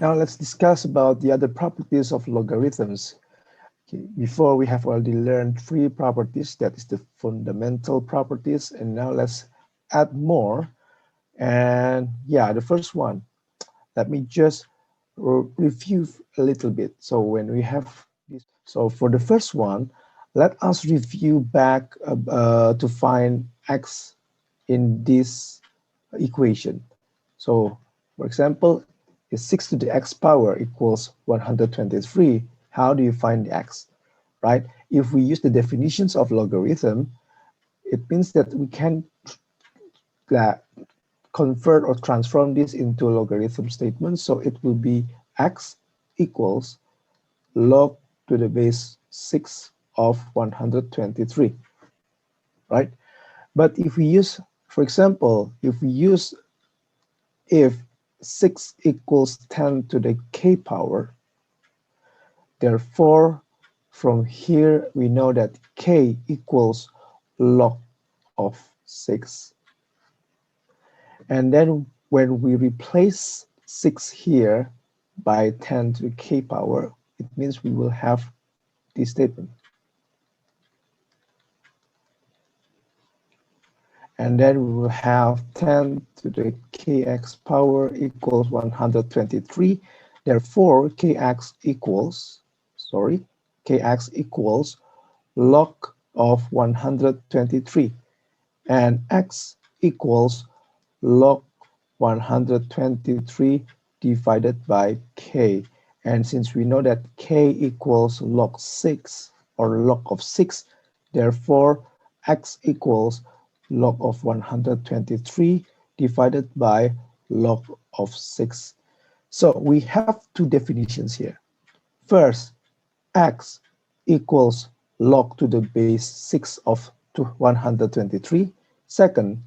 Now let's discuss about the other properties of logarithms. Okay, before we have already learned three properties, that is the fundamental properties, and now let's add more. And yeah, the first one, let me just review a little bit. So when we have this, so for the first one, let us review back to find x in this equation. So for example, if 6 to the x power equals 123, how do you find the x, right? If we use the definitions of logarithm, it means that we can uh, convert or transform this into a logarithm statement. So it will be x equals log to the base 6 of 123, right? But if we use, for example, if 6 equals 10 to the k power, therefore, from here we know that k equals log of 6. And then when we replace 6 here by 10 to the k power, it means we will have this statement. And then we will have 10 to the kx power equals 123. Therefore, kx equals log of 123, and x equals log 123 divided by k. And since we know that k equals log 6 or log of 6, therefore x equals log of 123 divided by log of 6. So we have two definitions here. First, x equals log to the base 6 of 123. Second,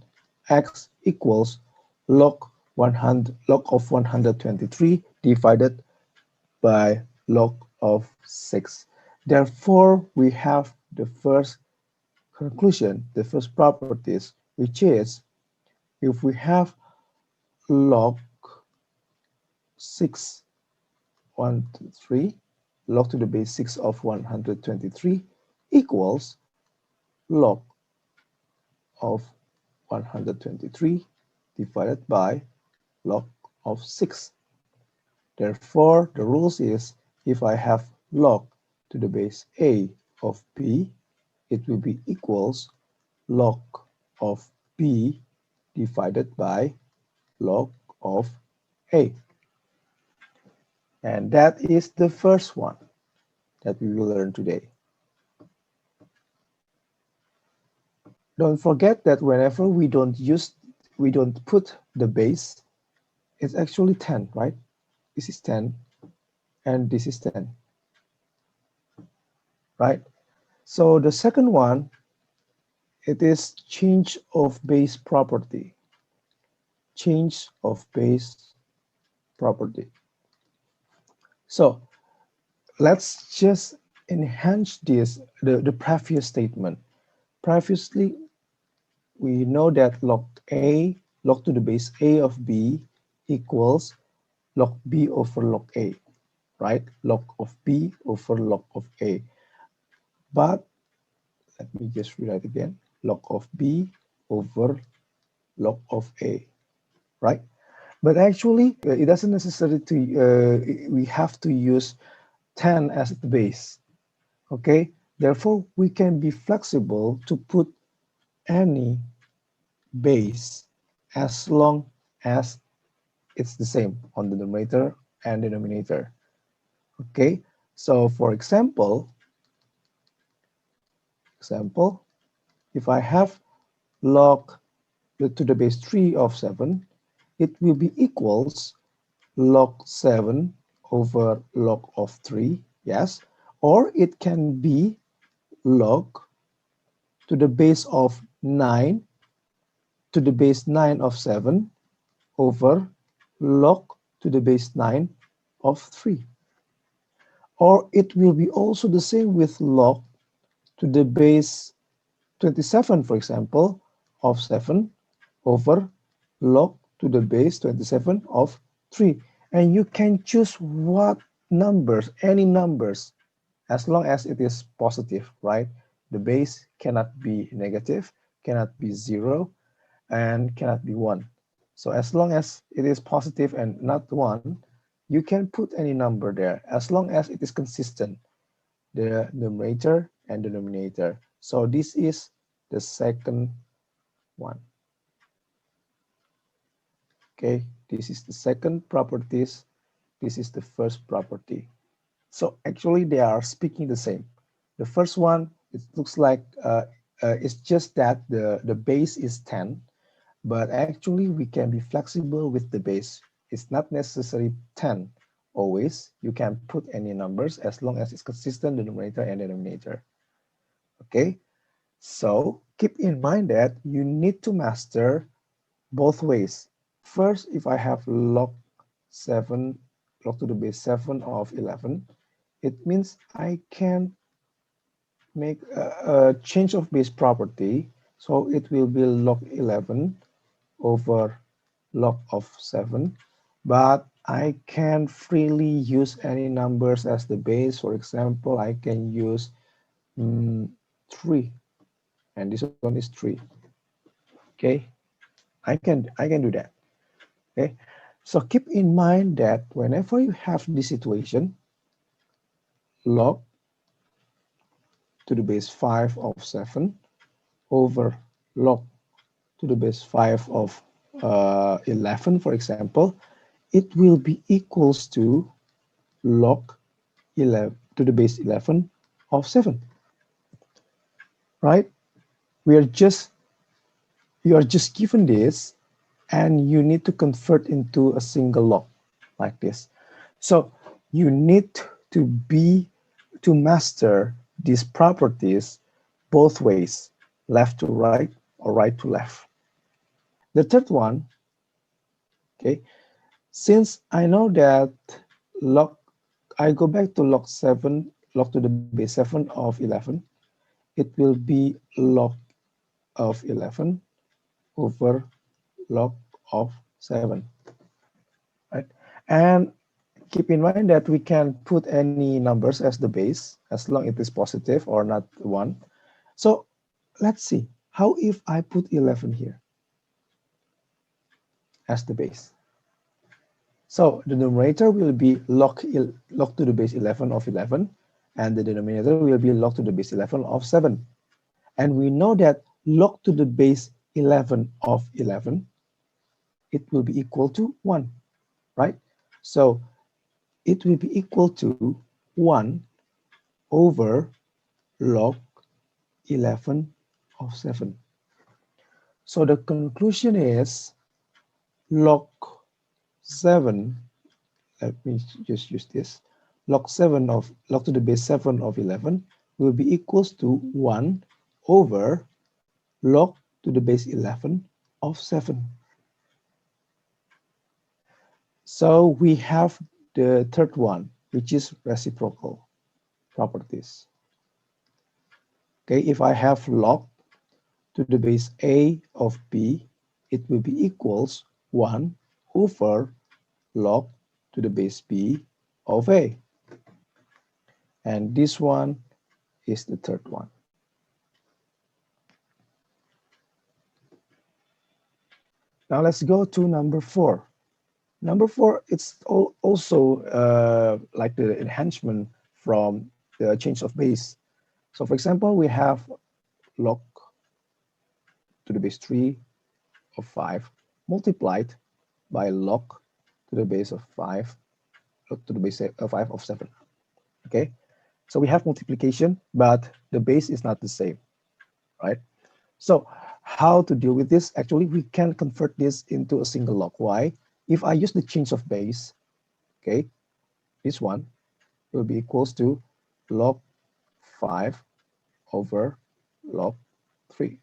x equals log of 123 divided by log of 6. Therefore, we have the first conclusion, the first properties, which is if we have log 6, 1, 2, 3, log to the base 6 of 123 equals log of 123 divided by log of 6. Therefore, the rules is if I have log to the base a of b, it will be equals log of b divided by log of a. And that is the first one that we will learn today. Don't forget that whenever we don't put the base, it's actually 10, right? This is 10 and this is 10, right? So the second one, it is change of base property. Change of base property. So let's just enhance this, the previous statement. Previously, we know that log to the base a of b equals log b over log a, right? Log of b over log of a. But let me just rewrite again. Log of b over log of a, right? But actually, it doesn't necessarily we have to use 10 as the base, okay? Therefore, we can be flexible to put any base as long as it's the same on the numerator and denominator, okay? So for example, if I have log to the base 3 of 7, it will be equals log 7 over log of 3, yes, or it can be log to the base of 9 to the base 9 of 7 over log to the base 9 of 3. Or it will be also the same with log to the base 27, for example, of 7 over log to the base 27 of 3. And you can choose what numbers, any numbers, as long as it is positive, right? The base cannot be negative, cannot be 0, and cannot be 1. So as long as it is positive and not 1, you can put any number there as long as it is consistent, the numerator and denominator. So this is the second one. Okay, this is the second properties. This is the first property. So actually they are speaking the same. The first one, it looks like it's just that the base is 10, but actually we can be flexible with the base. It's not necessary 10 always. You can put any numbers as long as it's consistent, the numerator and denominator. Okay, so keep in mind that you need to master both ways. First, if I have log 7, log to the base 7 of 11, it means I can make a change of base property. So it will be log 11 over log of 7. But I can freely use any numbers as the base. For example, I can use 3, and this one is 3. Okay, I can do that. Okay, so keep in mind that whenever you have this situation, log to the base 5 of 7 over log to the base 5 of 11, for example, it will be equals to log 11 to the base 11 of 7, right? We are just You are just given this, and you need to convert into a single log like this. So you need to be to master these properties both ways, left to right or right to left. The third one, okay, since I know that log, I go back to log 7, log to the base 7 of 11, it will be log of 11 over log of 7, right? And keep in mind that we can put any numbers as the base as long it is positive or not 1. So let's see, how if I put 11 here as the base? So the numerator will be log to the base 11 of 11, and the denominator will be log to the base 11 of 7. And we know that log to the base 11 of 11, it will be equal to 1, right? So it will be equal to 1 over log 11 of 7. So the conclusion is log 7, let me just use this, log to the base 7 of 11 will be equals to 1 over log to the base 11 of 7. So we have the third one, which is reciprocal properties. Okay, if I have log to the base a of b, it will be equals 1 over log to the base b of a. And this one is the third one. Now let's go to number 4. Number 4, it's also like the enhancement from the change of base. So for example, we have log to the base 3 of 5 multiplied by log to the base of 5, log to the base of 5 of 7. Okay, so we have multiplication, but the base is not the same, right? So how to deal with this? Actually, we can convert this into a single log. Why? If I use the change of base, okay, this one will be equals to log 5 over log 3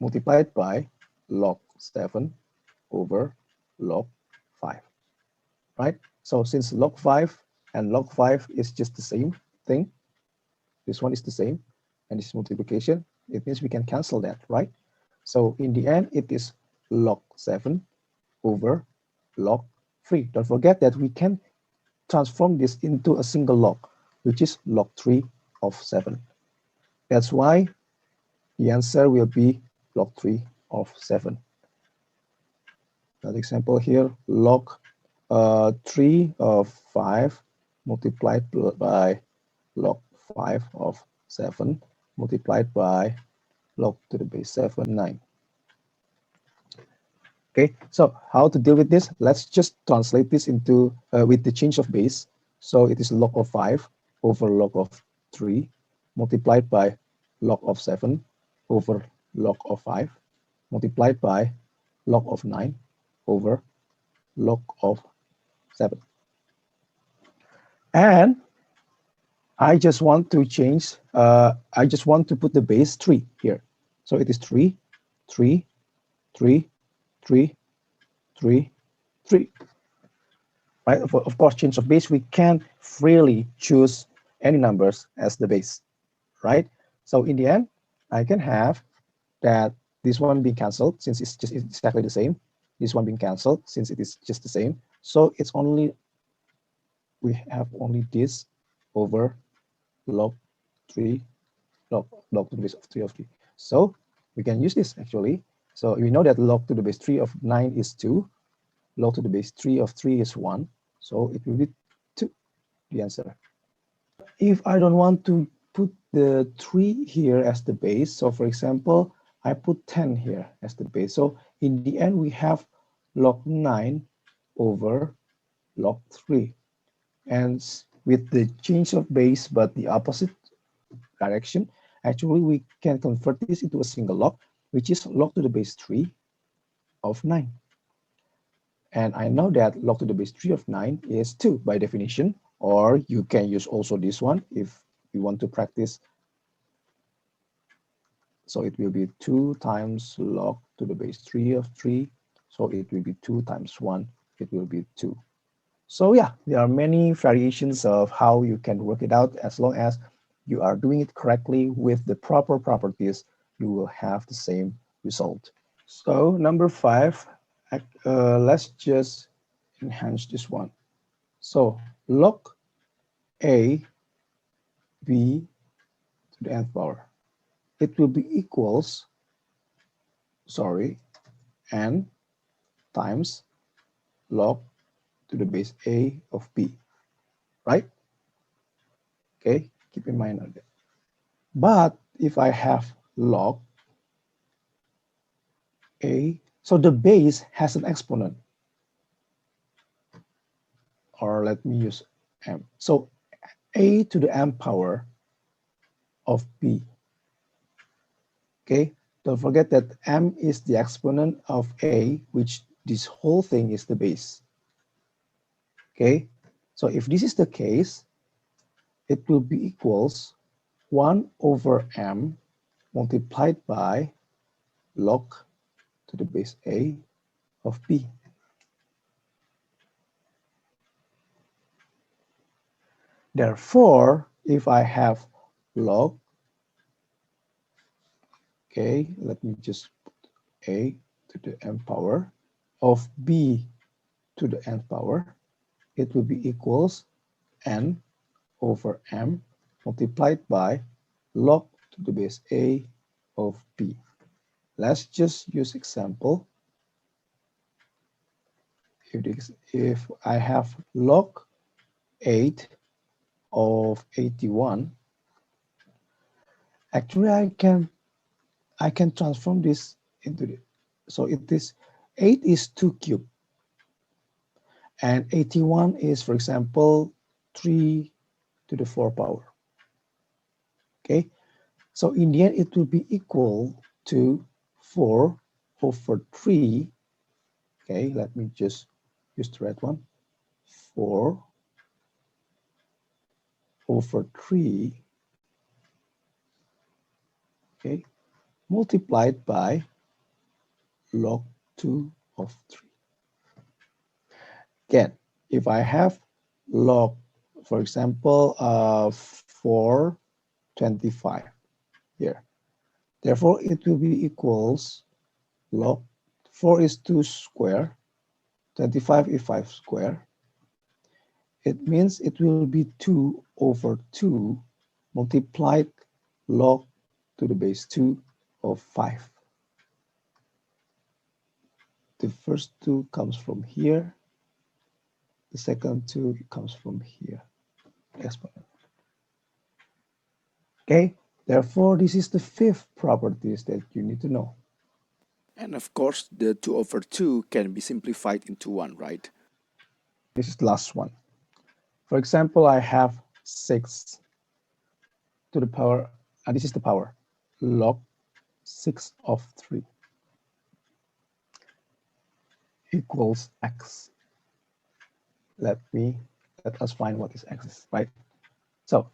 multiplied by log 7 over log 5, right? So since log 5 and log 5 is just the same thing, this one is the same, and this is multiplication, it means we can cancel that, right? So in the end, it is log 7 over log 3. Don't forget that we can transform this into a single log, which is log 3 of 7. That's why the answer will be log 3 of 7. Another example here, log 3 of 5 multiplied by log 5 of 7 multiplied by log to the base 7, 9. Okay, so how to deal with this? Let's just translate this into with the change of base. So it is log of 5 over log of 3 multiplied by log of 7 over log of 5 multiplied by log of 9 over log of 7. And I just want to change, I just want to put the base 3 here. So it is 3, 3, 3, 3, 3, 3. Right? Of course, change of base, we can freely choose any numbers as the base, right? So in the end, I can have that this one being canceled since it's just exactly the same. This one being canceled since it is just the same. So it's only, we have only this over log 3, log to the base of 3 of 3. So we can use this actually. So we know that log to the base 3 of 9 is 2. Log to the base 3 of 3 is 1. So it will be 2, the answer. If I don't want to put the 3 here as the base, so for example, I put 10 here as the base. So in the end, we have log 9 over log 3. And with the change of base, but the opposite direction, actually we can convert this into a single log, which is log to the base 3 of 9. And I know that log to the base 3 of 9 is 2 by definition, or you can use also this one if you want to practice. So it will be 2 times log to the base 3 of 3. So it will be 2 times 1, it will be 2. So yeah, there are many variations of how you can work it out. As long as you are doing it correctly with the proper properties, you will have the same result. So number 5, let's just enhance this one. So log a b to the nth power. It will be equals, n times log to the base a of b, right? Okay, keep in mind that. But if I have log a, so the base has an exponent, or let me use m. So a to the m power of b. Okay, don't forget that m is the exponent of a, which this whole thing is the base. Okay, so if this is the case, it will be equals 1 over m multiplied by log to the base a of b. Therefore, if I have log, okay, let me just put a to the m power of b to the n power, it will be equals n over m multiplied by log to the base a of b. Let's just use example. If I have log 8 of 81, actually I can transform this into the, so it is 8 is 2 cubed and 81 is, for example, 3 to the 4 power. Okay, so in the end it will be equal to 4 over 3. Okay, let me just use the red one. 4 over 3, okay, multiplied by log 2 of 3. Again, if I have log, for example, 425 here, therefore it will be equals log 4 is 2 square 25 is 5 square. It means it will be 2 over 2 multiplied log to the base 2 of 5. The first 2 comes from here. The second 2 comes from here. Exponent. Okay, therefore this is the fifth properties that you need to know. And of course, the 2 over 2 can be simplified into 1, right? This is the last one. For example, I have 6 to the power, and this is the power, log 6 of 3 equals x. Let us find what is x is, right? So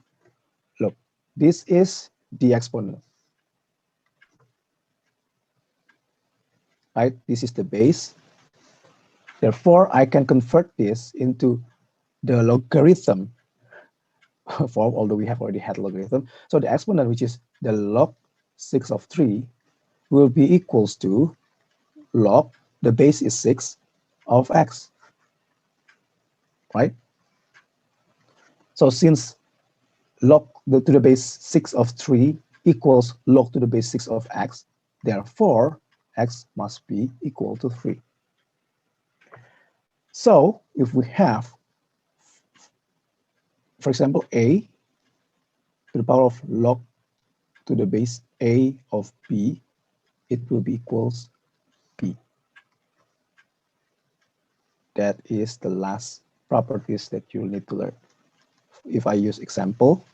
look, this is the exponent, right? This is the base. Therefore, I can convert this into the logarithm form, although we have already had logarithm. So the exponent, which is the log 6 of 3, will be equals to log, the base is 6 of x, right? So since log to the base 6 of 3 equals log to the base 6 of x, therefore x must be equal to 3. So if we have, for example, a to the power of log to the base a of b, it will be equals b. That is the last properties that you'll need to learn. If I use example,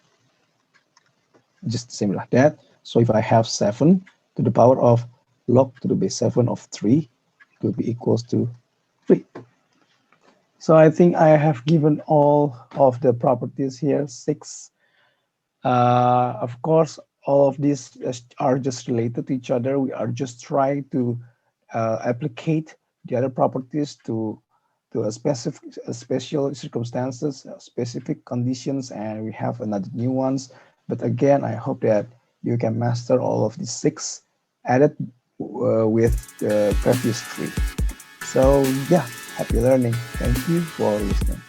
just same like that. So if I have 7 to the power of log to the base 7 of 3, it will be equals to 3. So I think I have given all of the properties here, 6. Of course, all of these are just related to each other. We are just trying to applicate the other properties to a specific special circumstances, specific conditions, and we have another new ones. But again, I hope that you can master all of these 6 added with the previous 3. So yeah, happy learning. Thank you for listening.